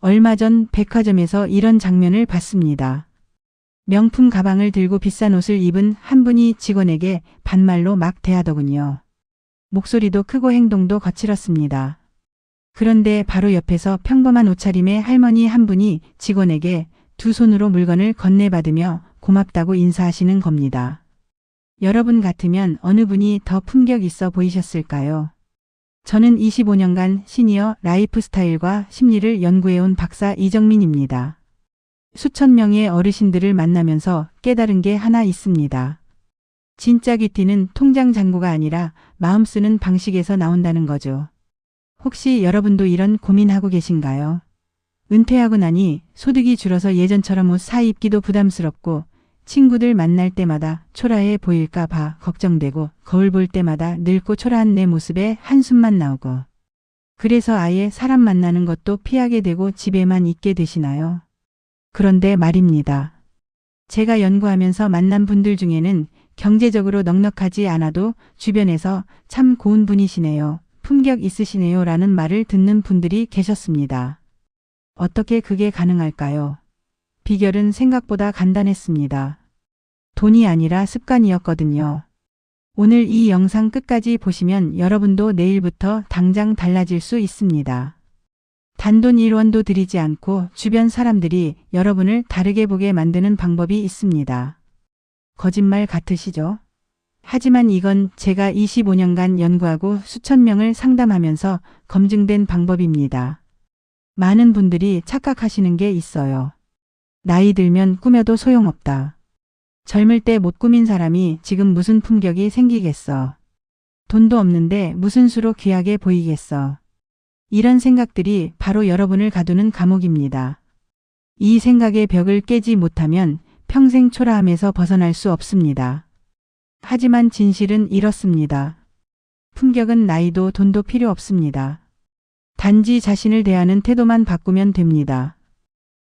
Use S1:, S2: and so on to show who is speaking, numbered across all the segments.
S1: 얼마 전 백화점에서 이런 장면을 봤습니다. 명품 가방을 들고 비싼 옷을 입은 한 분이 직원에게 반말로 막 대하더군요. 목소리도 크고 행동도 거칠었습니다. 그런데 바로 옆에서 평범한 옷차림의 할머니 한 분이 직원에게 두 손으로 물건을 건네받으며 고맙다고 인사하시는 겁니다. 여러분 같으면 어느 분이 더 품격 있어 보이셨을까요? 저는 25년간 시니어 라이프스타일과 심리를 연구해온 박사 이정민입니다. 수천 명의 어르신들을 만나면서 깨달은 게 하나 있습니다. 진짜 귀티는 통장 잔고가 아니라 마음 쓰는 방식에서 나온다는 거죠. 혹시 여러분도 이런 고민하고 계신가요? 은퇴하고 나니 소득이 줄어서 예전처럼 옷 사 입기도 부담스럽고 친구들 만날 때마다 초라해 보일까 봐 걱정되고 거울 볼 때마다 늙고 초라한 내 모습에 한숨만 나오고 그래서 아예 사람 만나는 것도 피하게 되고 집에만 있게 되시나요? 그런데 말입니다. 제가 연구하면서 만난 분들 중에는 경제적으로 넉넉하지 않아도 주변에서 참 고운 분이시네요. 품격 있으시네요. 라는 말을 듣는 분들이 계셨습니다. 어떻게 그게 가능할까요? 비결은 생각보다 간단했습니다. 돈이 아니라 습관이었거든요. 오늘 이 영상 끝까지 보시면 여러분도 내일부터 당장 달라질 수 있습니다. 단돈 1원도 들이지 않고 주변 사람들이 여러분을 다르게 보게 만드는 방법이 있습니다. 거짓말 같으시죠? 하지만 이건 제가 25년간 연구하고 수천 명을 상담하면서 검증된 방법입니다. 많은 분들이 착각하시는 게 있어요. 나이 들면 꾸며도 소용없다. 젊을 때 못 꾸민 사람이 지금 무슨 품격이 생기겠어. 돈도 없는데 무슨 수로 귀하게 보이겠어. 이런 생각들이 바로 여러분을 가두는 감옥입니다. 이 생각의 벽을 깨지 못하면 평생 초라함에서 벗어날 수 없습니다. 하지만 진실은 이렇습니다. 품격은 나이도 돈도 필요 없습니다. 단지 자신을 대하는 태도만 바꾸면 됩니다.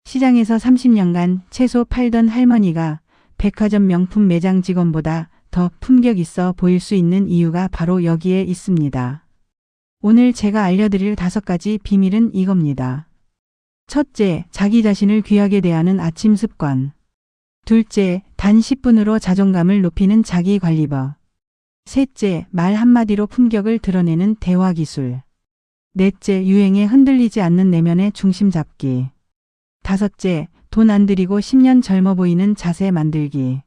S1: 시장에서 30년간 채소 팔던 할머니가 백화점 명품 매장 직원보다 더 품격 있어 보일 수 있는 이유가 바로 여기에 있습니다. 오늘 제가 알려드릴 5가지 비밀은 이겁니다. 첫째, 자기 자신을 귀하게 대하는 아침 습관. 둘째, 단 10분으로 자존감을 높이는 자기관리법. 셋째, 말 한마디로 품격을 드러내는 대화 기술. 넷째, 유행에 흔들리지 않는 내면의 중심 잡기. 다섯째, 돈 안 들이고 10년 젊어 보이는 자세 만들기.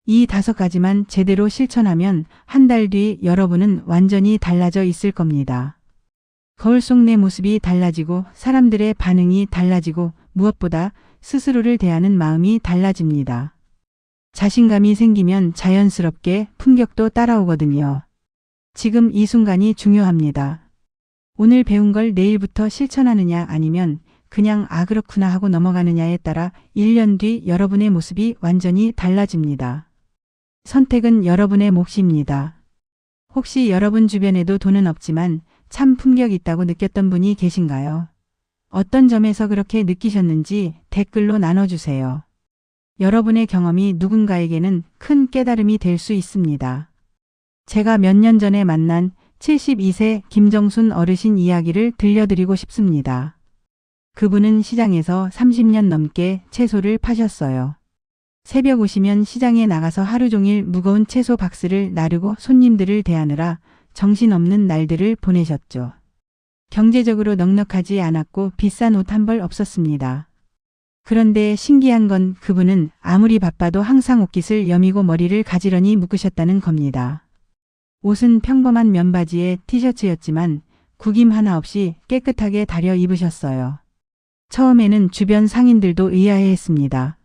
S1: 이 5가지만 제대로 실천하면 한 달 뒤 여러분은 완전히 달라져 있을 겁니다. 거울 속 내 모습이 달라지고 사람들의 반응이 달라지고 무엇보다 스스로를 대하는 마음이 달라집니다. 자신감이 생기면 자연스럽게 품격도 따라오거든요. 지금 이 순간이 중요합니다. 오늘 배운 걸 내일부터 실천하느냐 아니면 그냥 아 그렇구나 하고 넘어가느냐에 따라 1년 뒤 여러분의 모습이 완전히 달라집니다. 선택은 여러분의 몫입니다. 혹시 여러분 주변에도 돈은 없지만 참 품격 있다고 느꼈던 분이 계신가요? 어떤 점에서 그렇게 느끼셨는지 댓글로 나눠주세요. 여러분의 경험이 누군가에게는 큰 깨달음이 될 수 있습니다. 제가 몇 년 전에 만난 72세 김정순 어르신 이야기를 들려드리고 싶습니다. 그분은 시장에서 30년 넘게 채소를 파셨어요. 새벽 오시면 시장에 나가서 하루 종일 무거운 채소 박스를 나르고 손님들을 대하느라 정신없는 날들을 보내셨죠. 경제적으로 넉넉하지 않았고 비싼 옷 한 벌 없었습니다. 그런데 신기한 건 그분은 아무리 바빠도 항상 옷깃을 여미고 머리를 가지런히 묶으셨다는 겁니다. 옷은 평범한 면바지에 티셔츠였지만 구김 하나 없이 깨끗하게 다려 입으셨어요. 처음에는 주변 상인들도 의아해했습니다.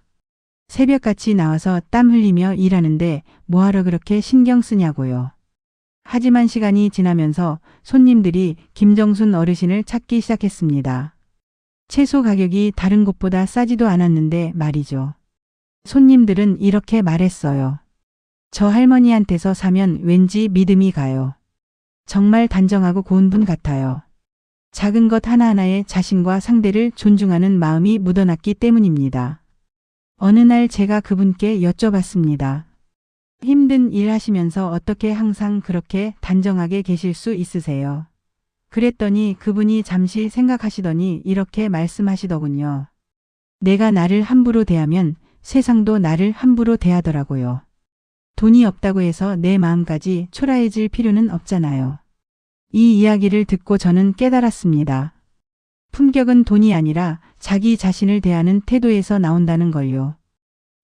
S1: 새벽같이 나와서 땀 흘리며 일하는데 뭐하러 그렇게 신경 쓰냐고요. 하지만 시간이 지나면서 손님들이 김정순 어르신을 찾기 시작했습니다. 채소 가격이 다른 곳보다 싸지도 않았는데 말이죠. 손님들은 이렇게 말했어요. 저 할머니한테서 사면 왠지 믿음이 가요. 정말 단정하고 고운 분 같아요. 작은 것 하나하나에 자신과 상대를 존중하는 마음이 묻어났기 때문입니다. 어느 날 제가 그분께 여쭤봤습니다. 힘든 일 하시면서 어떻게 항상 그렇게 단정하게 계실 수 있으세요? 그랬더니 그분이 잠시 생각하시더니 이렇게 말씀하시더군요. 내가 나를 함부로 대하면 세상도 나를 함부로 대하더라고요. 돈이 없다고 해서 내 마음까지 초라해질 필요는 없잖아요. 이 이야기를 듣고 저는 깨달았습니다. 품격은 돈이 아니라 자기 자신을 대하는 태도에서 나온다는 걸요.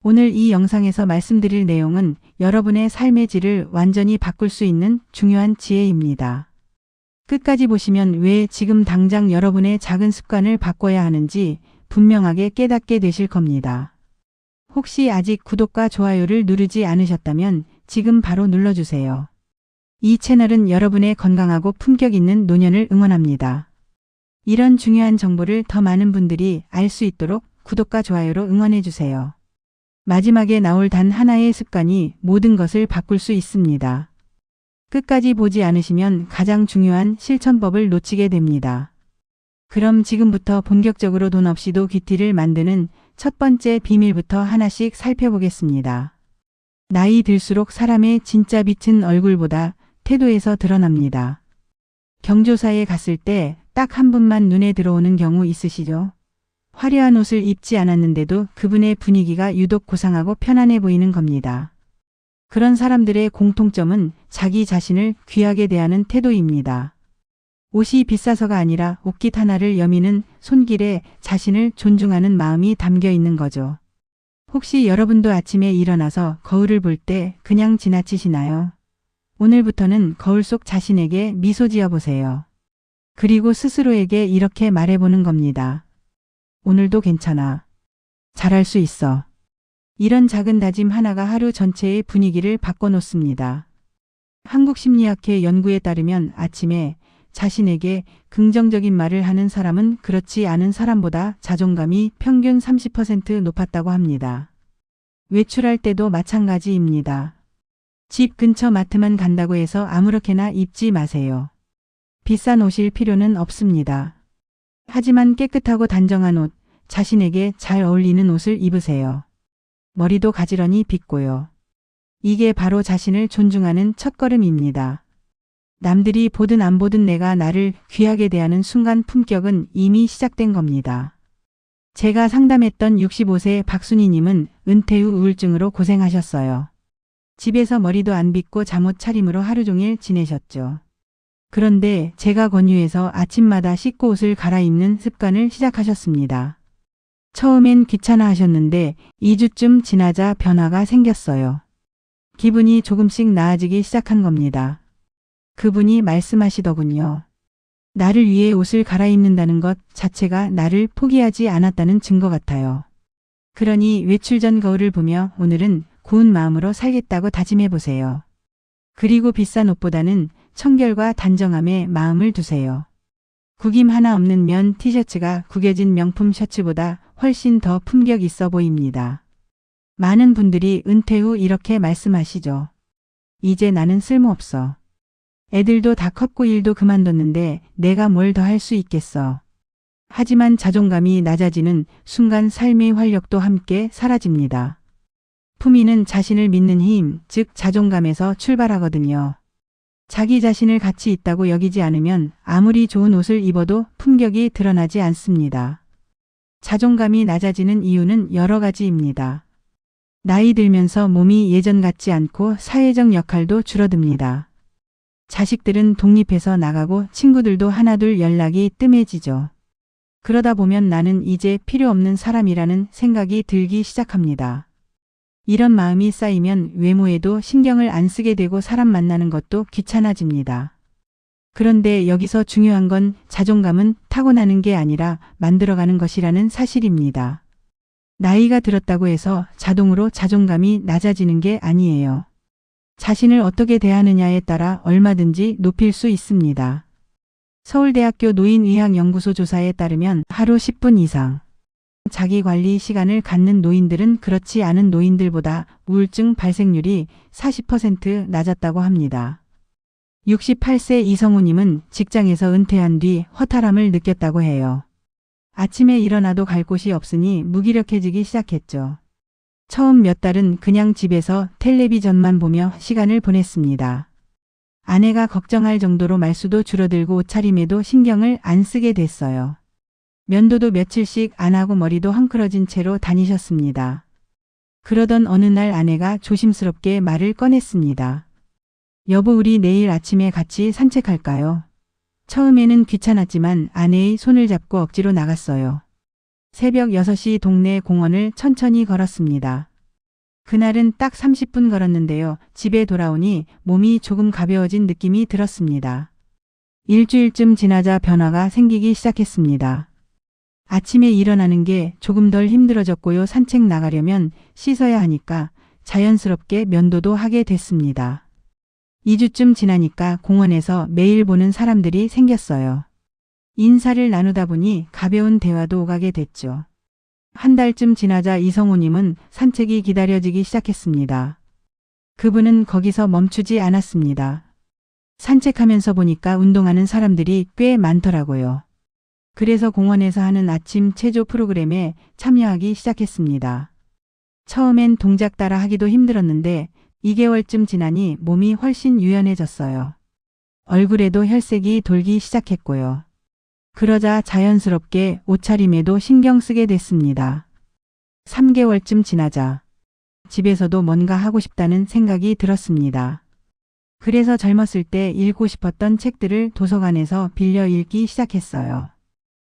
S1: 오늘 이 영상에서 말씀드릴 내용은 여러분의 삶의 질을 완전히 바꿀 수 있는 중요한 지혜입니다. 끝까지 보시면 왜 지금 당장 여러분의 작은 습관을 바꿔야 하는지 분명하게 깨닫게 되실 겁니다. 혹시 아직 구독과 좋아요를 누르지 않으셨다면 지금 바로 눌러주세요. 이 채널은 여러분의 건강하고 품격 있는 노년을 응원합니다. 이런 중요한 정보를 더 많은 분들이 알 수 있도록 구독과 좋아요로 응원해주세요. 마지막에 나올 단 하나의 습관이 모든 것을 바꿀 수 있습니다. 끝까지 보지 않으시면 가장 중요한 실천법을 놓치게 됩니다. 그럼 지금부터 본격적으로 돈 없이도 귀티를 만드는 첫 번째 비밀부터 하나씩 살펴보겠습니다. 나이 들수록 사람의 진짜 빛은 얼굴보다 태도에서 드러납니다. 경조사에 갔을 때 딱 한 분만 눈에 들어오는 경우 있으시죠? 화려한 옷을 입지 않았는데도 그분의 분위기가 유독 고상하고 편안해 보이는 겁니다. 그런 사람들의 공통점은 자기 자신을 귀하게 대하는 태도입니다. 옷이 비싸서가 아니라 옷깃 하나를 여미는 손길에 자신을 존중하는 마음이 담겨 있는 거죠. 혹시 여러분도 아침에 일어나서 거울을 볼 때 그냥 지나치시나요? 오늘부터는 거울 속 자신에게 미소 지어 보세요. 그리고 스스로에게 이렇게 말해보는 겁니다. 오늘도 괜찮아. 잘할 수 있어. 이런 작은 다짐 하나가 하루 전체의 분위기를 바꿔놓습니다. 한국심리학회 연구에 따르면 아침에 자신에게 긍정적인 말을 하는 사람은 그렇지 않은 사람보다 자존감이 평균 30% 높았다고 합니다. 외출할 때도 마찬가지입니다. 집 근처 마트만 간다고 해서 아무렇게나 입지 마세요. 비싼 옷일 필요는 없습니다. 하지만 깨끗하고 단정한 옷, 자신에게 잘 어울리는 옷을 입으세요. 머리도 가지런히 빗고요. 이게 바로 자신을 존중하는 첫걸음입니다. 남들이 보든 안 보든 내가 나를 귀하게 대하는 순간 품격은 이미 시작된 겁니다. 제가 상담했던 65세 박순희님은 은퇴 후 우울증으로 고생하셨어요. 집에서 머리도 안 빗고 잠옷 차림으로 하루 종일 지내셨죠. 그런데 제가 권유해서 아침마다 씻고 옷을 갈아입는 습관을 시작하셨습니다. 처음엔 귀찮아 하셨는데 2주쯤 지나자 변화가 생겼어요. 기분이 조금씩 나아지기 시작한 겁니다. 그분이 말씀하시더군요. 나를 위해 옷을 갈아입는다는 것 자체가 나를 포기하지 않았다는 증거 같아요. 그러니 외출 전 거울을 보며 오늘은 고운 마음으로 살겠다고 다짐해 보세요. 그리고 비싼 옷보다는 청결과 단정함에 마음을 두세요. 구김 하나 없는 면 티셔츠가 구겨진 명품 셔츠보다 훨씬 더 품격 있어 보입니다. 많은 분들이 은퇴 후 이렇게 말씀하시죠. 이제 나는 쓸모없어. 애들도 다 컸고 일도 그만뒀는데 내가 뭘 더 할 수 있겠어. 하지만 자존감이 낮아지는 순간 삶의 활력도 함께 사라집니다. 품위는 자신을 믿는 힘, 즉 자존감에서 출발하거든요. 자기 자신을 가치 있다고 여기지 않으면 아무리 좋은 옷을 입어도 품격이 드러나지 않습니다. 자존감이 낮아지는 이유는 여러 가지입니다. 나이 들면서 몸이 예전 같지 않고 사회적 역할도 줄어듭니다. 자식들은 독립해서 나가고 친구들도 하나둘 연락이 뜸해지죠. 그러다 보면 나는 이제 필요 없는 사람이라는 생각이 들기 시작합니다. 이런 마음이 쌓이면 외모에도 신경을 안 쓰게 되고 사람 만나는 것도 귀찮아집니다. 그런데 여기서 중요한 건 자존감은 타고나는 게 아니라 만들어가는 것이라는 사실입니다. 나이가 들었다고 해서 자동으로 자존감이 낮아지는 게 아니에요. 자신을 어떻게 대하느냐에 따라 얼마든지 높일 수 있습니다. 서울대학교 노인의학연구소 조사에 따르면 하루 10분 이상 자기관리 시간을 갖는 노인들은 그렇지 않은 노인들보다 우울증 발생률이 40% 낮았다고 합니다. 68세 이성우님은 직장에서 은퇴한 뒤 허탈함을 느꼈다고 해요. 아침에 일어나도 갈 곳이 없으니 무기력해지기 시작했죠. 처음 몇 달은 그냥 집에서 텔레비전만 보며 시간을 보냈습니다. 아내가 걱정할 정도로 말수도 줄어들고 옷차림에도 신경을 안 쓰게 됐어요. 면도도 며칠씩 안 하고 머리도 헝클어진 채로 다니셨습니다. 그러던 어느 날 아내가 조심스럽게 말을 꺼냈습니다. 여보, 우리 내일 아침에 같이 산책할까요? 처음에는 귀찮았지만 아내의 손을 잡고 억지로 나갔어요. 새벽 6시 동네 공원을 천천히 걸었습니다. 그날은 딱 30분 걸었는데요. 집에 돌아오니 몸이 조금 가벼워진 느낌이 들었습니다. 일주일쯤 지나자 변화가 생기기 시작했습니다. 아침에 일어나는 게 조금 덜 힘들어졌고요. 산책 나가려면 씻어야 하니까 자연스럽게 면도도 하게 됐습니다. 2주쯤 지나니까 공원에서 매일 보는 사람들이 생겼어요. 인사를 나누다 보니 가벼운 대화도 오가게 됐죠. 한 달쯤 지나자 이성우님은 산책이 기다려지기 시작했습니다. 그분은 거기서 멈추지 않았습니다. 산책하면서 보니까 운동하는 사람들이 꽤 많더라고요. 그래서 공원에서 하는 아침 체조 프로그램에 참여하기 시작했습니다. 처음엔 동작 따라 하기도 힘들었는데 2개월쯤 지나니 몸이 훨씬 유연해졌어요. 얼굴에도 혈색이 돌기 시작했고요. 그러자 자연스럽게 옷차림에도 신경 쓰게 됐습니다. 3개월쯤 지나자 집에서도 뭔가 하고 싶다는 생각이 들었습니다. 그래서 젊었을 때 읽고 싶었던 책들을 도서관에서 빌려 읽기 시작했어요.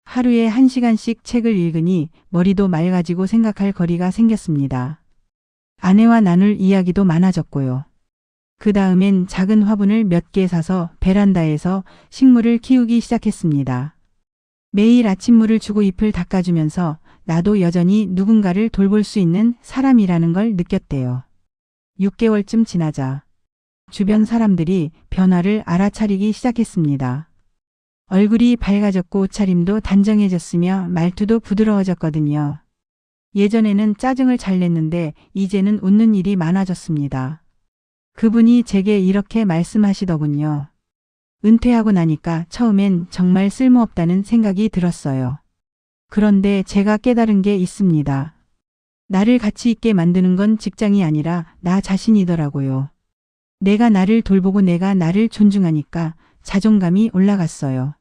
S1: 하루에 1시간씩 책을 읽으니 머리도 맑아지고 생각할 거리가 생겼습니다. 아내와 나눌 이야기도 많아졌고요. 그 다음엔 작은 화분을 몇 개 사서 베란다에서 식물을 키우기 시작했습니다. 매일 아침물을 주고 잎을 닦아주면서 나도 여전히 누군가를 돌볼 수 있는 사람이라는 걸 느꼈대요. 6개월쯤 지나자 주변 사람들이 변화를 알아차리기 시작했습니다. 얼굴이 밝아졌고 옷차림도 단정해졌으며 말투도 부드러워졌거든요. 예전에는 짜증을 잘 냈는데 이제는 웃는 일이 많아졌습니다. 그분이 제게 이렇게 말씀하시더군요. 은퇴하고 나니까 처음엔 정말 쓸모없다는 생각이 들었어요. 그런데 제가 깨달은 게 있습니다. 나를 가치 있게 만드는 건 직장이 아니라 나 자신이더라고요. 내가 나를 돌보고 내가 나를 존중하니까 자존감이 올라갔어요.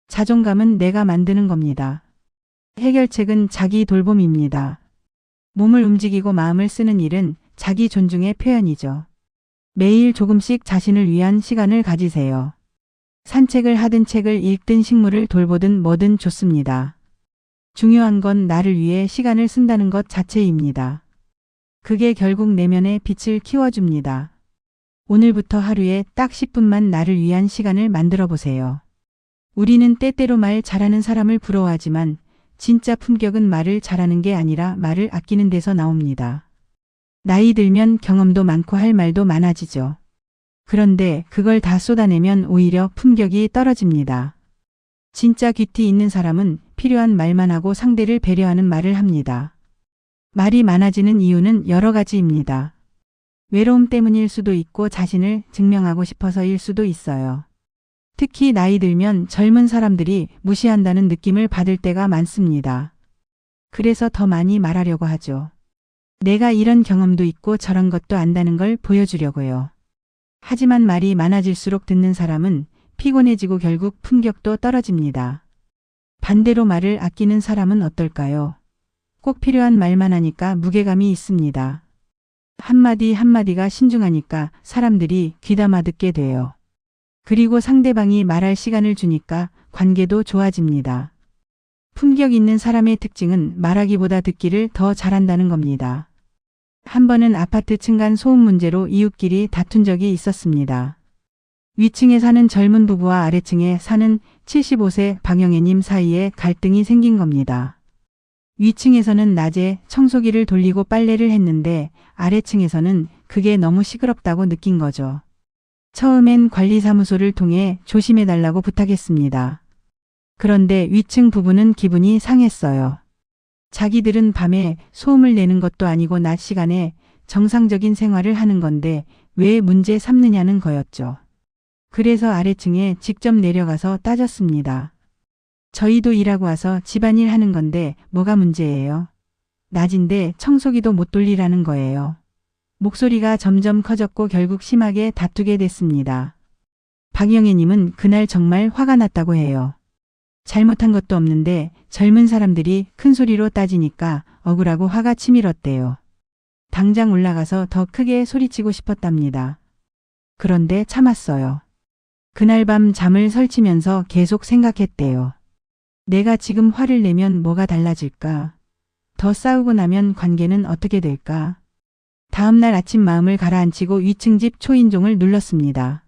S1: 자존감은 내가 만드는 겁니다. 해결책은 자기 돌봄입니다. 몸을 움직이고 마음을 쓰는 일은 자기 존중의 표현이죠. 매일 조금씩 자신을 위한 시간을 가지세요. 산책을 하든 책을 읽든 식물을 돌보든 뭐든 좋습니다. 중요한 건 나를 위해 시간을 쓴다는 것 자체입니다. 그게 결국 내면의 빛을 키워줍니다. 오늘부터 하루에 딱 10분만 나를 위한 시간을 만들어 보세요. 우리는 때때로 말 잘하는 사람을 부러워하지만 진짜 품격은 말을 잘하는 게 아니라 말을 아끼는 데서 나옵니다. 나이 들면 경험도 많고 할 말도 많아지죠. 그런데 그걸 다 쏟아내면 오히려 품격이 떨어집니다. 진짜 귀티 있는 사람은 필요한 말만 하고 상대를 배려하는 말을 합니다. 말이 많아지는 이유는 여러 가지입니다. 외로움 때문일 수도 있고 자신을 증명하고 싶어서일 수도 있어요. 특히 나이 들면 젊은 사람들이 무시한다는 느낌을 받을 때가 많습니다. 그래서 더 많이 말하려고 하죠. 내가 이런 경험도 있고 저런 것도 안다는 걸 보여주려고요. 하지만 말이 많아질수록 듣는 사람은 피곤해지고 결국 품격도 떨어집니다. 반대로 말을 아끼는 사람은 어떨까요? 꼭 필요한 말만 하니까 무게감이 있습니다. 한마디 한마디가 신중하니까 사람들이 귀담아 듣게 돼요. 그리고 상대방이 말할 시간을 주니까 관계도 좋아집니다. 품격 있는 사람의 특징은 말하기보다 듣기를 더 잘한다는 겁니다. 한 번은 아파트 층간 소음 문제로 이웃끼리 다툰 적이 있었습니다. 위층에 사는 젊은 부부와 아래층에 사는 75세 방영애님 사이에 갈등이 생긴 겁니다. 위층에서는 낮에 청소기를 돌리고 빨래를 했는데 아래층에서는 그게 너무 시끄럽다고 느낀 거죠. 처음엔 관리사무소를 통해 조심해달라고 부탁했습니다. 그런데 위층 부부는 기분이 상했어요. 자기들은 밤에 소음을 내는 것도 아니고 낮 시간에 정상적인 생활을 하는 건데 왜 문제 삼느냐는 거였죠. 그래서 아래층에 직접 내려가서 따졌습니다. 저희도 일하고 와서 집안일 하는 건데 뭐가 문제예요? 낮인데 청소기도 못 돌리라는 거예요. 목소리가 점점 커졌고 결국 심하게 다투게 됐습니다. 박영애님은 그날 정말 화가 났다고 해요. 잘못한 것도 없는데 젊은 사람들이 큰 소리로 따지니까 억울하고 화가 치밀었대요. 당장 올라가서 더 크게 소리치고 싶었답니다. 그런데 참았어요. 그날 밤 잠을 설치면서 계속 생각했대요. 내가 지금 화를 내면 뭐가 달라질까? 더 싸우고 나면 관계는 어떻게 될까? 다음날 아침 마음을 가라앉히고 위층 집 초인종을 눌렀습니다.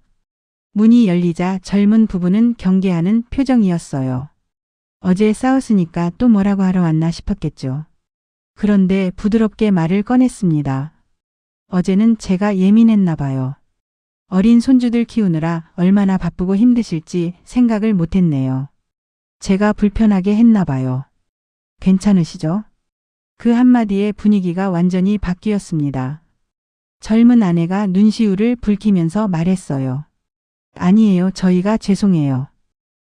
S1: 문이 열리자 젊은 부부는 경계하는 표정이었어요. 어제 싸웠으니까 또 뭐라고 하러 왔나 싶었겠죠. 그런데 부드럽게 말을 꺼냈습니다. 어제는 제가 예민했나 봐요. 어린 손주들 키우느라 얼마나 바쁘고 힘드실지 생각을 못했네요. 제가 불편하게 했나 봐요. 괜찮으시죠? 그 한마디에 분위기가 완전히 바뀌었습니다. 젊은 아내가 눈시울을 붉히면서 말했어요. 아니에요. 저희가 죄송해요.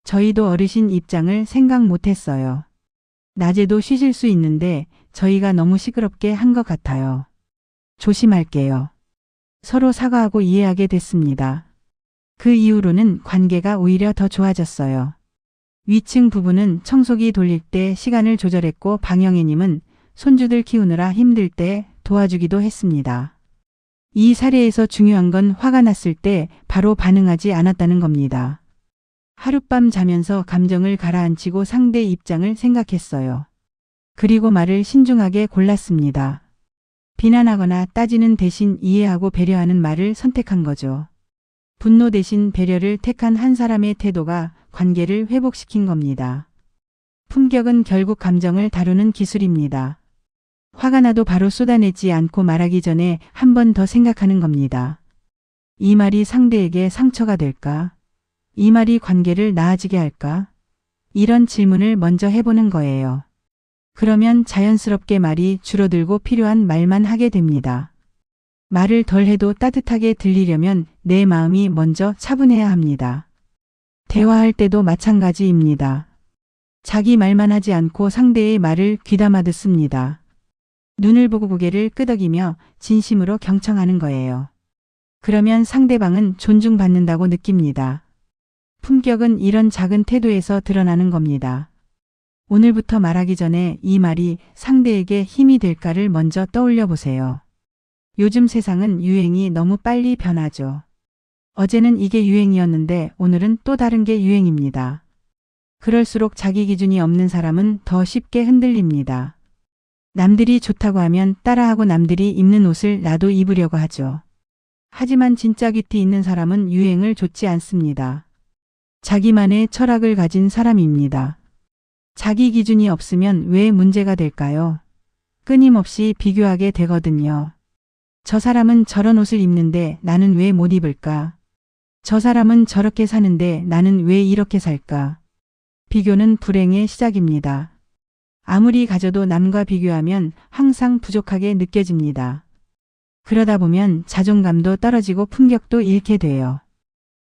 S1: 저희도 어르신 입장을 생각 못했어요. 낮에도 쉬실 수 있는데 저희가 너무 시끄럽게 한 것 같아요. 조심할게요. 서로 사과하고 이해하게 됐습니다. 그 이후로는 관계가 오히려 더 좋아졌어요. 위층 부부는 청소기 돌릴 때 시간을 조절했고 박영애님은 손주들 키우느라 힘들 때 도와주기도 했습니다. 이 사례에서 중요한 건 화가 났을 때 바로 반응하지 않았다는 겁니다. 하룻밤 자면서 감정을 가라앉히고 상대 입장을 생각했어요. 그리고 말을 신중하게 골랐습니다. 비난하거나 따지는 대신 이해하고 배려하는 말을 선택한 거죠. 분노 대신 배려를 택한 한 사람의 태도가 관계를 회복시킨 겁니다. 품격은 결국 감정을 다루는 기술입니다. 화가 나도 바로 쏟아내지 않고 말하기 전에 한 번 더 생각하는 겁니다. 이 말이 상대에게 상처가 될까? 이 말이 관계를 나아지게 할까? 이런 질문을 먼저 해보는 거예요. 그러면 자연스럽게 말이 줄어들고 필요한 말만 하게 됩니다. 말을 덜 해도 따뜻하게 들리려면 내 마음이 먼저 차분해야 합니다. 대화할 때도 마찬가지입니다. 자기 말만 하지 않고 상대의 말을 귀담아 듣습니다. 눈을 보고 고개를 끄덕이며 진심으로 경청하는 거예요. 그러면 상대방은 존중받는다고 느낍니다. 품격은 이런 작은 태도에서 드러나는 겁니다. 오늘부터 말하기 전에 이 말이 상대에게 힘이 될까를 먼저 떠올려 보세요. 요즘 세상은 유행이 너무 빨리 변하죠. 어제는 이게 유행이었는데 오늘은 또 다른 게 유행입니다. 그럴수록 자기 기준이 없는 사람은 더 쉽게 흔들립니다. 남들이 좋다고 하면 따라하고 남들이 입는 옷을 나도 입으려고 하죠. 하지만 진짜 귀티 있는 사람은 유행을 좇지 않습니다. 자기만의 철학을 가진 사람입니다. 자기 기준이 없으면 왜 문제가 될까요? 끊임없이 비교하게 되거든요. 저 사람은 저런 옷을 입는데 나는 왜 못 입을까? 저 사람은 저렇게 사는데 나는 왜 이렇게 살까? 비교는 불행의 시작입니다. 아무리 가져도 남과 비교하면 항상 부족하게 느껴집니다. 그러다 보면 자존감도 떨어지고 품격도 잃게 돼요.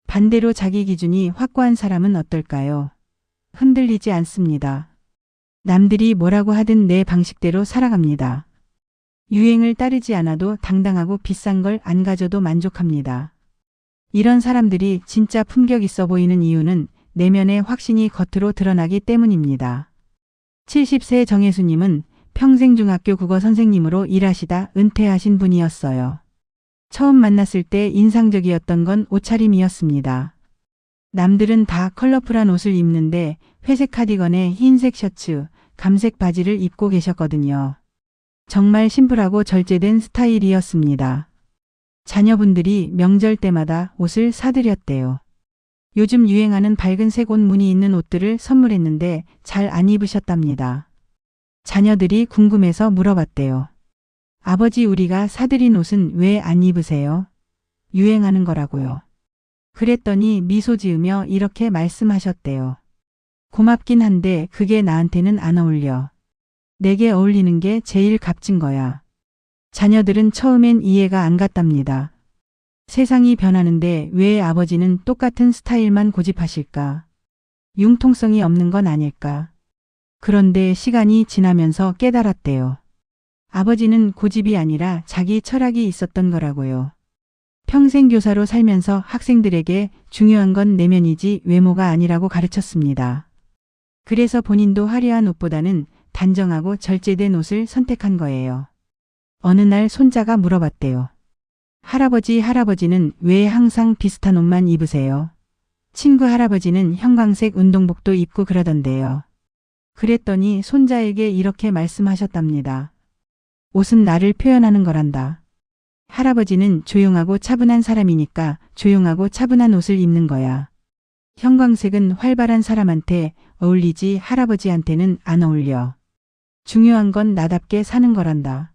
S1: 반대로 자기 기준이 확고한 사람은 어떨까요? 흔들리지 않습니다. 남들이 뭐라고 하든 내 방식대로 살아갑니다. 유행을 따르지 않아도 당당하고 비싼 걸 안 가져도 만족합니다. 이런 사람들이 진짜 품격 있어 보이는 이유는 내면의 확신이 겉으로 드러나기 때문입니다. 70세 정혜수님은 평생 중학교 국어 선생님으로 일하시다 은퇴하신 분이었어요. 처음 만났을 때 인상적이었던 건 옷차림이었습니다. 남들은 다 컬러풀한 옷을 입는데 회색 카디건에 흰색 셔츠, 감색 바지를 입고 계셨거든요. 정말 심플하고 절제된 스타일이었습니다. 자녀분들이 명절 때마다 옷을 사드렸대요. 요즘 유행하는 밝은색 옷 무늬 있는 옷들을 선물했는데 잘 안 입으셨답니다. 자녀들이 궁금해서 물어봤대요. 아버지, 우리가 사드린 옷은 왜 안 입으세요? 유행하는 거라고요. 그랬더니 미소 지으며 이렇게 말씀하셨대요. 고맙긴 한데 그게 나한테는 안 어울려. 내게 어울리는 게 제일 값진 거야. 자녀들은 처음엔 이해가 안 갔답니다. 세상이 변하는데 왜 아버지는 똑같은 스타일만 고집하실까? 융통성이 없는 건 아닐까? 그런데 시간이 지나면서 깨달았대요. 아버지는 고집이 아니라 자기 철학이 있었던 거라고요. 평생 교사로 살면서 학생들에게 중요한 건 내면이지 외모가 아니라고 가르쳤습니다. 그래서 본인도 화려한 옷보다는 단정하고 절제된 옷을 선택한 거예요. 어느 날 손자가 물어봤대요. 할아버지는 왜 항상 비슷한 옷만 입으세요? 친구 할아버지는 형광색 운동복도 입고 그러던데요. 그랬더니 손자에게 이렇게 말씀하셨답니다. 옷은 나를 표현하는 거란다. 할아버지는 조용하고 차분한 사람이니까 조용하고 차분한 옷을 입는 거야. 형광색은 활발한 사람한테 어울리지 할아버지한테는 안 어울려. 중요한 건 나답게 사는 거란다.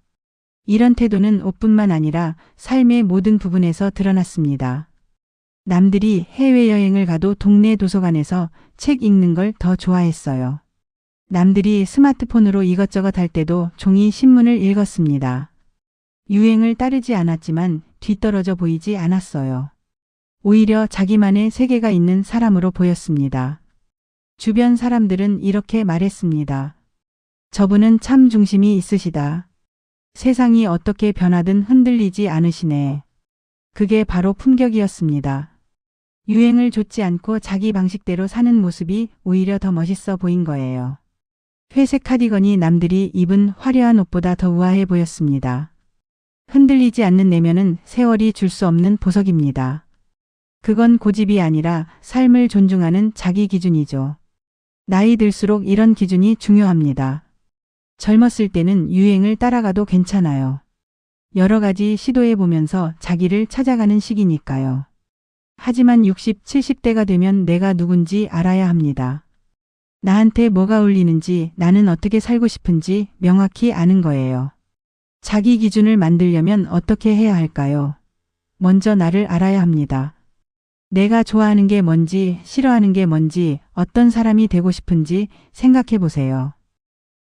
S1: 이런 태도는 옷뿐만 아니라 삶의 모든 부분에서 드러났습니다. 남들이 해외여행을 가도 동네 도서관에서 책 읽는 걸 더 좋아했어요. 남들이 스마트폰으로 이것저것 할 때도 종이 신문을 읽었습니다. 유행을 따르지 않았지만 뒤떨어져 보이지 않았어요. 오히려 자기만의 세계가 있는 사람으로 보였습니다. 주변 사람들은 이렇게 말했습니다. 저분은 참 중심이 있으시다. 세상이 어떻게 변하든 흔들리지 않으시네. 그게 바로 품격이었습니다. 유행을 좇지 않고 자기 방식대로 사는 모습이 오히려 더 멋있어 보인 거예요. 회색 카디건이 남들이 입은 화려한 옷보다 더 우아해 보였습니다. 흔들리지 않는 내면은 세월이 줄 수 없는 보석입니다. 그건 고집이 아니라 삶을 존중하는 자기 기준이죠. 나이 들수록 이런 기준이 중요합니다. 젊었을 때는 유행을 따라가도 괜찮아요. 여러 가지 시도해 보면서 자기를 찾아가는 시기니까요. 하지만 60, 70대가 되면 내가 누군지 알아야 합니다. 나한테 뭐가 어울리는지, 나는 어떻게 살고 싶은지 명확히 아는 거예요. 자기 기준을 만들려면 어떻게 해야 할까요? 먼저 나를 알아야 합니다. 내가 좋아하는 게 뭔지, 싫어하는 게 뭔지, 어떤 사람이 되고 싶은지 생각해 보세요.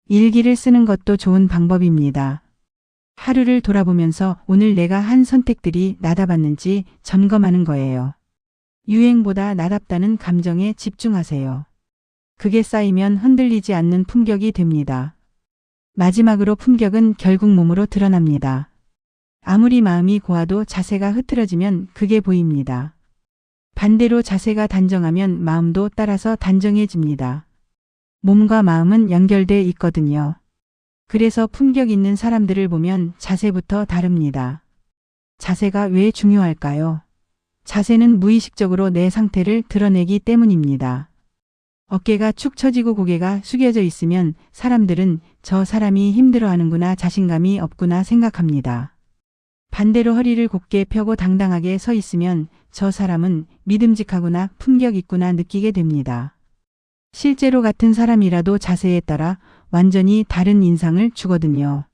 S1: 일기를 쓰는 것도 좋은 방법입니다. 하루를 돌아보면서 오늘 내가 한 선택들이 나답았는지 점검하는 거예요. 유행보다 나답다는 감정에 집중하세요. 그게 쌓이면 흔들리지 않는 품격이 됩니다. 마지막으로 품격은 결국 몸으로 드러납니다. 아무리 마음이 고와도 자세가 흐트러지면 그게 보입니다. 반대로 자세가 단정하면 마음도 따라서 단정해집니다. 몸과 마음은 연결돼 있거든요. 그래서 품격 있는 사람들을 보면 자세부터 다릅니다. 자세가 왜 중요할까요? 자세는 무의식적으로 내 상태를 드러내기 때문입니다. 어깨가 축 처지고 고개가 숙여져 있으면 사람들은 저 사람이 힘들어하는구나, 자신감이 없구나 생각합니다. 반대로 허리를 곧게 펴고 당당하게 서 있으면 저 사람은 믿음직하구나, 품격 있구나 느끼게 됩니다. 실제로 같은 사람이라도 자세에 따라 완전히 다른 인상을 주거든요.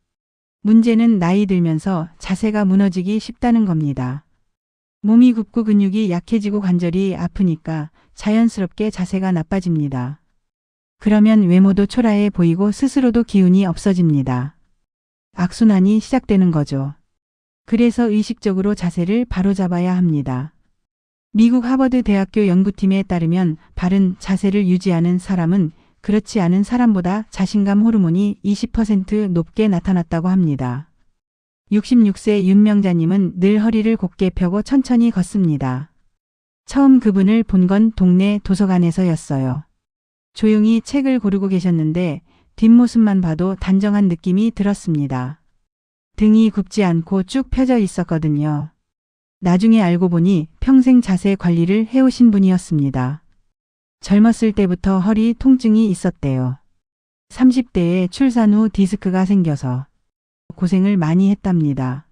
S1: 문제는 나이 들면서 자세가 무너지기 쉽다는 겁니다. 몸이 굽고 근육이 약해지고 관절이 아프니까 자연스럽게 자세가 나빠집니다. 그러면 외모도 초라해 보이고 스스로도 기운이 없어집니다. 악순환이 시작되는 거죠. 그래서 의식적으로 자세를 바로잡아야 합니다. 미국 하버드 대학교 연구팀에 따르면 바른 자세를 유지하는 사람은 그렇지 않은 사람보다 자신감 호르몬이 20% 높게 나타났다고 합니다. 66세 윤명자님은 늘 허리를 곧게 펴고 천천히 걷습니다. 처음 그분을 본 건 동네 도서관에서였어요. 조용히 책을 고르고 계셨는데 뒷모습만 봐도 단정한 느낌이 들었습니다. 등이 굽지 않고 쭉 펴져 있었거든요. 나중에 알고 보니 평생 자세 관리를 해오신 분이었습니다. 젊었을 때부터 허리 통증이 있었대요. 30대에 출산 후 디스크가 생겨서 고생을 많이 했답니다.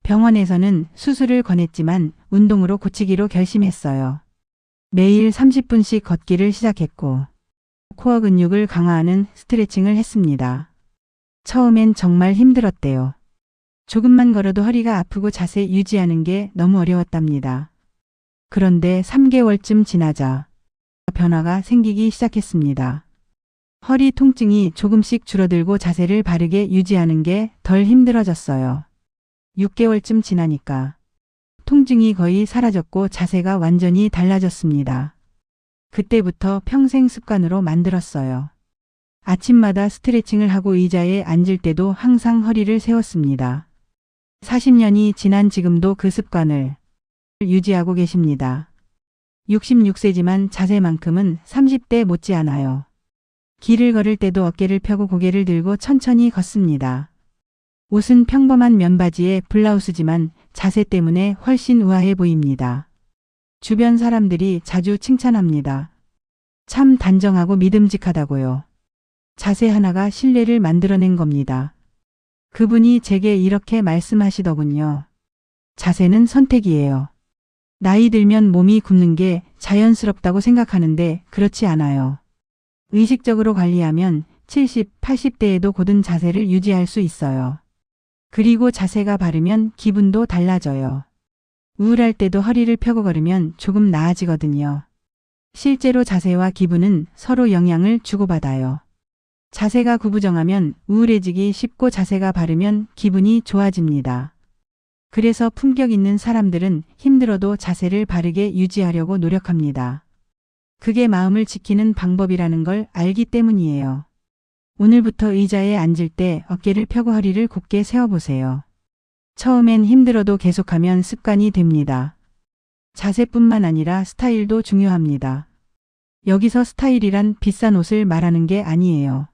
S1: 병원에서는 수술을 권했지만 운동으로 고치기로 결심했어요. 매일 30분씩 걷기를 시작했고 코어 근육을 강화하는 스트레칭을 했습니다. 처음엔 정말 힘들었대요. 조금만 걸어도 허리가 아프고 자세 유지하는 게 너무 어려웠답니다. 그런데 3개월쯤 지나자 변화가 생기기 시작했습니다. 허리 통증이 조금씩 줄어들고 자세를 바르게 유지하는 게 덜 힘들어졌어요. 6개월쯤 지나니까 통증이 거의 사라졌고 자세가 완전히 달라졌습니다. 그때부터 평생 습관으로 만들었어요. 아침마다 스트레칭을 하고 의자에 앉을 때도 항상 허리를 세웠습니다. 40년이 지난 지금도 그 습관을 유지하고 계십니다. 66세지만 자세만큼은 30대 못지않아요. 길을 걸을 때도 어깨를 펴고 고개를 들고 천천히 걷습니다. 옷은 평범한 면바지에 블라우스지만 자세 때문에 훨씬 우아해 보입니다. 주변 사람들이 자주 칭찬합니다. 참 단정하고 믿음직하다고요. 자세 하나가 신뢰를 만들어낸 겁니다. 그분이 제게 이렇게 말씀하시더군요. 자세는 선택이에요. 나이 들면 몸이 굽는 게 자연스럽다고 생각하는데 그렇지 않아요. 의식적으로 관리하면 70, 80대에도 고든 자세를 유지할 수 있어요. 그리고 자세가 바르면 기분도 달라져요. 우울할 때도 허리를 펴고 걸으면 조금 나아지거든요. 실제로 자세와 기분은 서로 영향을 주고받아요. 자세가 구부정하면 우울해지기 쉽고 자세가 바르면 기분이 좋아집니다. 그래서 품격 있는 사람들은 힘들어도 자세를 바르게 유지하려고 노력합니다. 그게 마음을 지키는 방법이라는 걸 알기 때문이에요. 오늘부터 의자에 앉을 때 어깨를 펴고 허리를 곧게 세워보세요. 처음엔 힘들어도 계속하면 습관이 됩니다. 자세뿐만 아니라 스타일도 중요합니다. 여기서 스타일이란 비싼 옷을 말하는 게 아니에요.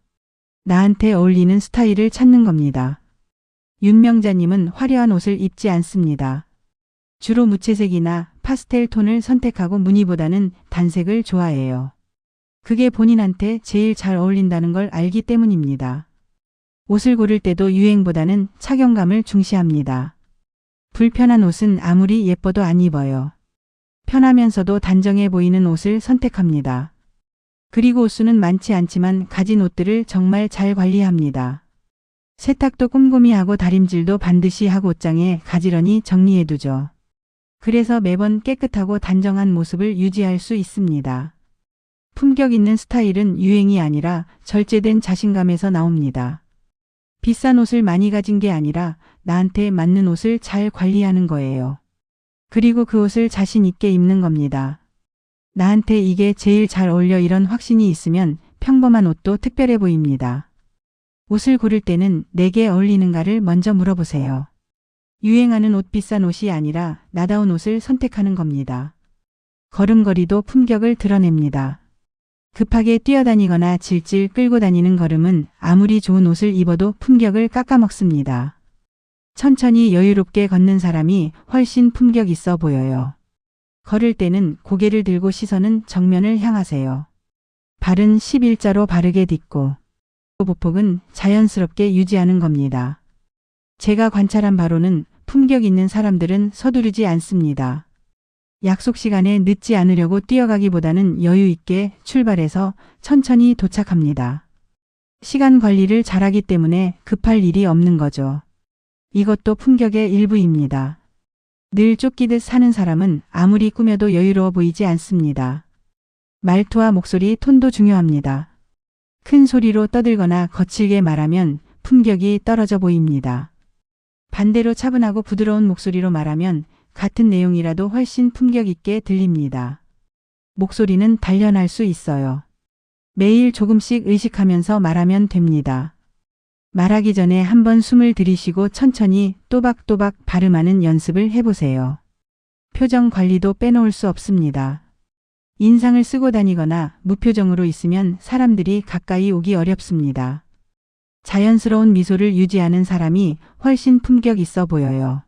S1: 나한테 어울리는 스타일을 찾는 겁니다. 윤명자님은 화려한 옷을 입지 않습니다. 주로 무채색이나 파스텔 톤을 선택하고 무늬보다는 단색을 좋아해요. 그게 본인한테 제일 잘 어울린다는 걸 알기 때문입니다. 옷을 고를 때도 유행보다는 착용감을 중시합니다. 불편한 옷은 아무리 예뻐도 안 입어요. 편하면서도 단정해 보이는 옷을 선택합니다. 그리고 옷수는 많지 않지만 가진 옷들을 정말 잘 관리합니다. 세탁도 꼼꼼히 하고 다림질도 반드시 하고 옷장에 가지런히 정리해두죠. 그래서 매번 깨끗하고 단정한 모습을 유지할 수 있습니다. 품격 있는 스타일은 유행이 아니라 절제된 자신감에서 나옵니다. 비싼 옷을 많이 가진 게 아니라 나한테 맞는 옷을 잘 관리하는 거예요. 그리고 그 옷을 자신 있게 입는 겁니다. 나한테 이게 제일 잘 어울려 이런 확신이 있으면 평범한 옷도 특별해 보입니다. 옷을 고를 때는 내게 어울리는가를 먼저 물어보세요. 유행하는 옷 비싼 옷이 아니라 나다운 옷을 선택하는 겁니다. 걸음걸이도 품격을 드러냅니다. 급하게 뛰어다니거나 질질 끌고 다니는 걸음은 아무리 좋은 옷을 입어도 품격을 깎아먹습니다. 천천히 여유롭게 걷는 사람이 훨씬 품격 있어 보여요. 걸을 때는 고개를 들고 시선은 정면을 향하세요. 발은 11자로 바르게 딛고 보폭은 자연스럽게 유지하는 겁니다. 제가 관찰한 바로는 품격 있는 사람들은 서두르지 않습니다. 약속 시간에 늦지 않으려고 뛰어가기보다는 여유 있게 출발해서 천천히 도착합니다. 시간 관리를 잘하기 때문에 급할 일이 없는 거죠. 이것도 품격의 일부입니다. 늘 쫓기듯 사는 사람은 아무리 꾸며도 여유로워 보이지 않습니다. 말투와 목소리 톤도 중요합니다. 큰 소리로 떠들거나 거칠게 말하면 품격이 떨어져 보입니다. 반대로 차분하고 부드러운 목소리로 말하면 같은 내용이라도 훨씬 품격 있게 들립니다. 목소리는 단련할 수 있어요. 매일 조금씩 의식하면서 말하면 됩니다. 말하기 전에 한번 숨을 들이쉬고 천천히 또박또박 발음하는 연습을 해보세요. 표정 관리도 빼놓을 수 없습니다. 인상을 쓰고 다니거나 무표정으로 있으면 사람들이 가까이 오기 어렵습니다. 자연스러운 미소를 유지하는 사람이 훨씬 품격 있어 보여요.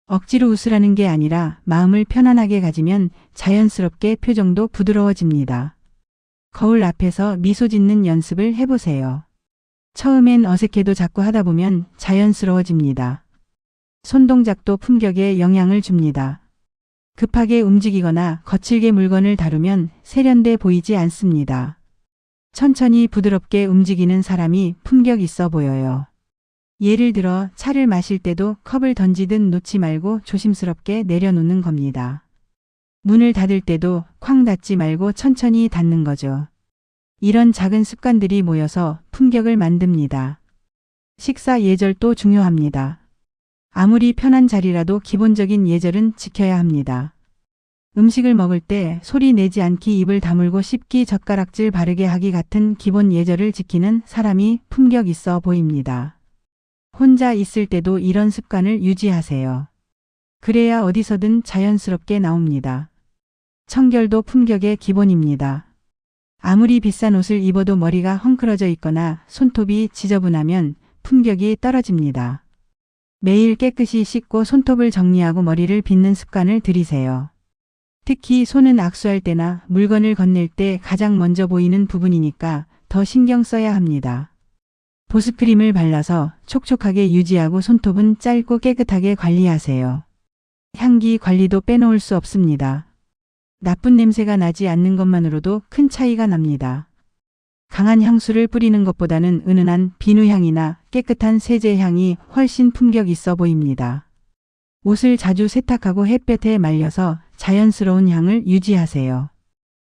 S1: 억지로 웃으라는 게 아니라 마음을 편안하게 가지면 자연스럽게 표정도 부드러워집니다. 거울 앞에서 미소 짓는 연습을 해보세요. 처음엔 어색해도 자꾸 하다 보면 자연스러워집니다. 손동작도 품격에 영향을 줍니다. 급하게 움직이거나 거칠게 물건을 다루면 세련돼 보이지 않습니다. 천천히 부드럽게 움직이는 사람이 품격 있어 보여요. 예를 들어 차를 마실 때도 컵을 던지듯 놓지 말고 조심스럽게 내려놓는 겁니다. 문을 닫을 때도 쾅 닫지 말고 천천히 닫는 거죠. 이런 작은 습관들이 모여서 품격을 만듭니다. 식사 예절도 중요합니다. 아무리 편한 자리라도 기본적인 예절은 지켜야 합니다. 음식을 먹을 때 소리 내지 않기, 입을 다물고 씹기, 젓가락질 바르게 하기 같은 기본 예절을 지키는 사람이 품격 있어 보입니다. 혼자 있을 때도 이런 습관을 유지하세요. 그래야 어디서든 자연스럽게 나옵니다. 청결도 품격의 기본입니다. 아무리 비싼 옷을 입어도 머리가 헝클어져 있거나 손톱이 지저분하면 품격이 떨어집니다. 매일 깨끗이 씻고 손톱을 정리하고 머리를 빗는 습관을 들이세요. 특히 손은 악수할 때나 물건을 건넬 때 가장 먼저 보이는 부분이니까 더 신경 써야 합니다. 보습크림을 발라서 촉촉하게 유지하고 손톱은 짧고 깨끗하게 관리하세요. 향기 관리도 빼놓을 수 없습니다. 나쁜 냄새가 나지 않는 것만으로도 큰 차이가 납니다. 강한 향수를 뿌리는 것보다는 은은한 비누향이나 깨끗한 세제향이 훨씬 품격 있어 보입니다. 옷을 자주 세탁하고 햇볕에 말려서 자연스러운 향을 유지하세요.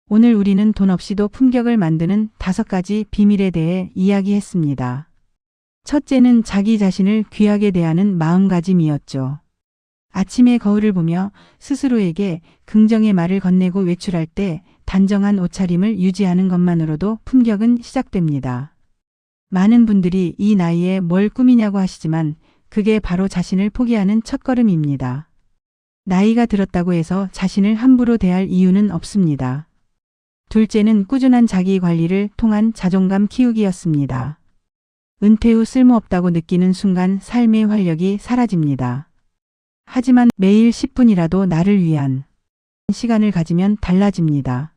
S1: 오늘 우리는 돈 없이도 품격을 만드는 5가지 비밀에 대해 이야기했습니다. 첫째는 자기 자신을 귀하게 대하는 마음가짐이었죠. 아침에 거울을 보며 스스로에게 긍정의 말을 건네고 외출할 때 단정한 옷차림을 유지하는 것만으로도 품격은 시작됩니다. 많은 분들이 이 나이에 뭘 꾸미냐고 하시지만 그게 바로 자신을 포기하는 첫걸음입니다. 나이가 들었다고 해서 자신을 함부로 대할 이유는 없습니다. 둘째는 꾸준한 자기 관리를 통한 자존감 키우기였습니다. 은퇴 후 쓸모없다고 느끼는 순간 삶의 활력이 사라집니다. 하지만 매일 10분이라도 나를 위한 시간을 가지면 달라집니다.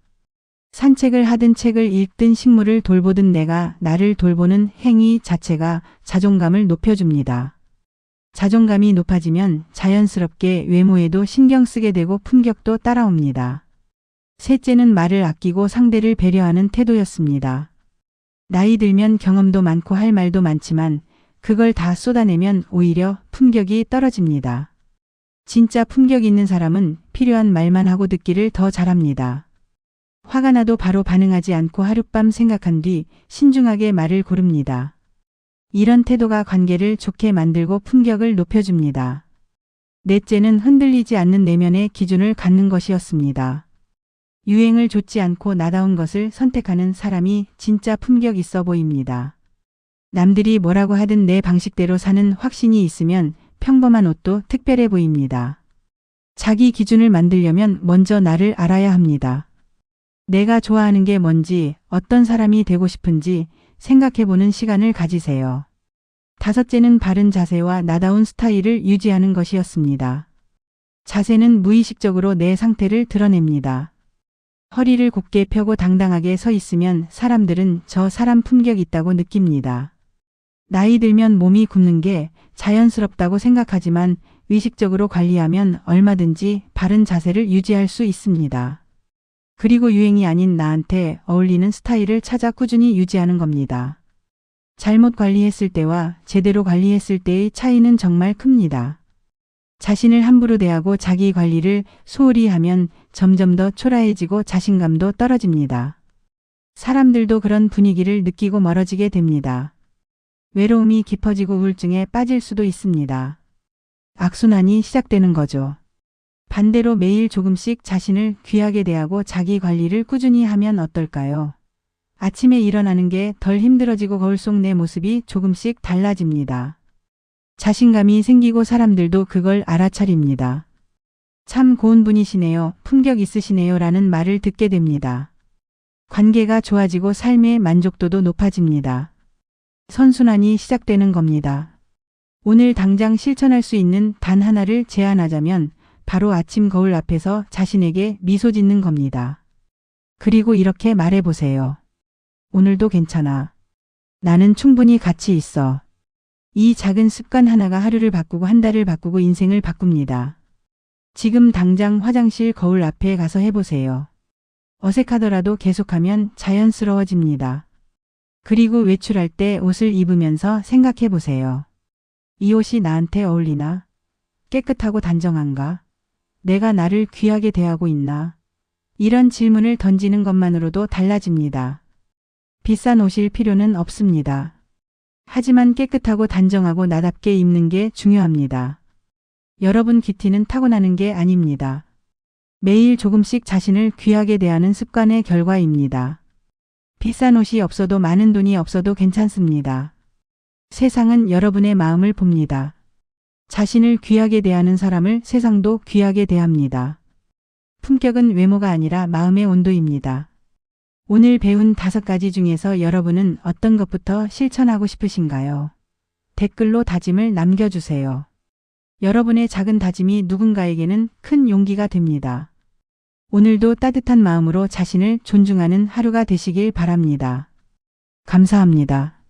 S1: 산책을 하든 책을 읽든 식물을 돌보든 내가 나를 돌보는 행위 자체가 자존감을 높여줍니다. 자존감이 높아지면 자연스럽게 외모에도 신경 쓰게 되고 품격도 따라옵니다. 셋째는 말을 아끼고 상대를 배려하는 태도였습니다. 나이 들면 경험도 많고 할 말도 많지만 그걸 다 쏟아내면 오히려 품격이 떨어집니다. 진짜 품격 있는 사람은 필요한 말만 하고 듣기를 더 잘합니다. 화가 나도 바로 반응하지 않고 하룻밤 생각한 뒤 신중하게 말을 고릅니다. 이런 태도가 관계를 좋게 만들고 품격을 높여줍니다. 넷째는 흔들리지 않는 내면의 기준을 갖는 것이었습니다. 유행을 좇지 않고 나다운 것을 선택하는 사람이 진짜 품격 있어 보입니다. 남들이 뭐라고 하든 내 방식대로 사는 확신이 있으면 평범한 옷도 특별해 보입니다. 자기 기준을 만들려면 먼저 나를 알아야 합니다. 내가 좋아하는 게 뭔지, 어떤 사람이 되고 싶은지 생각해보는 시간을 가지세요. 다섯째는 바른 자세와 나다운 스타일을 유지하는 것이었습니다. 자세는 무의식적으로 내 상태를 드러냅니다. 허리를 곧게 펴고 당당하게 서 있으면 사람들은 저 사람 품격 있다고 느낍니다. 나이 들면 몸이 굽는 게 자연스럽다고 생각하지만 의식적으로 관리하면 얼마든지 바른 자세를 유지할 수 있습니다. 그리고 유행이 아닌 나한테 어울리는 스타일을 찾아 꾸준히 유지하는 겁니다. 잘못 관리했을 때와 제대로 관리했을 때의 차이는 정말 큽니다. 자신을 함부로 대하고 자기 관리를 소홀히 하면 점점 더 초라해지고 자신감도 떨어집니다. 사람들도 그런 분위기를 느끼고 멀어지게 됩니다. 외로움이 깊어지고 우울증에 빠질 수도 있습니다. 악순환이 시작되는 거죠. 반대로 매일 조금씩 자신을 귀하게 대하고 자기 관리를 꾸준히 하면 어떨까요? 아침에 일어나는 게 덜 힘들어지고 거울 속 내 모습이 조금씩 달라집니다. 자신감이 생기고 사람들도 그걸 알아차립니다. 참 고운 분이시네요. 품격 있으시네요. 라는 말을 듣게 됩니다. 관계가 좋아지고 삶의 만족도도 높아집니다. 선순환이 시작되는 겁니다. 오늘 당장 실천할 수 있는 단 하나를 제안하자면 바로 아침 거울 앞에서 자신에게 미소 짓는 겁니다. 그리고 이렇게 말해보세요. 오늘도 괜찮아. 나는 충분히 가치 있어. 이 작은 습관 하나가 하루를 바꾸고 한 달을 바꾸고 인생을 바꿉니다. 지금 당장 화장실 거울 앞에 가서 해보세요. 어색하더라도 계속하면 자연스러워집니다. 그리고 외출할 때 옷을 입으면서 생각해 보세요. 이 옷이 나한테 어울리나? 깨끗하고 단정한가? 내가 나를 귀하게 대하고 있나? 이런 질문을 던지는 것만으로도 달라집니다. 비싼 옷일 필요는 없습니다. 하지만 깨끗하고 단정하고 나답게 입는 게 중요합니다. 여러분 귀티는 타고나는 게 아닙니다. 매일 조금씩 자신을 귀하게 대하는 습관의 결과입니다. 비싼 옷이 없어도 많은 돈이 없어도 괜찮습니다. 세상은 여러분의 마음을 봅니다. 자신을 귀하게 대하는 사람을 세상도 귀하게 대합니다. 품격은 외모가 아니라 마음의 온도입니다. 오늘 배운 5가지 중에서 여러분은 어떤 것부터 실천하고 싶으신가요? 댓글로 다짐을 남겨주세요. 여러분의 작은 다짐이 누군가에게는 큰 용기가 됩니다. 오늘도 따뜻한 마음으로 자신을 존중하는 하루가 되시길 바랍니다. 감사합니다.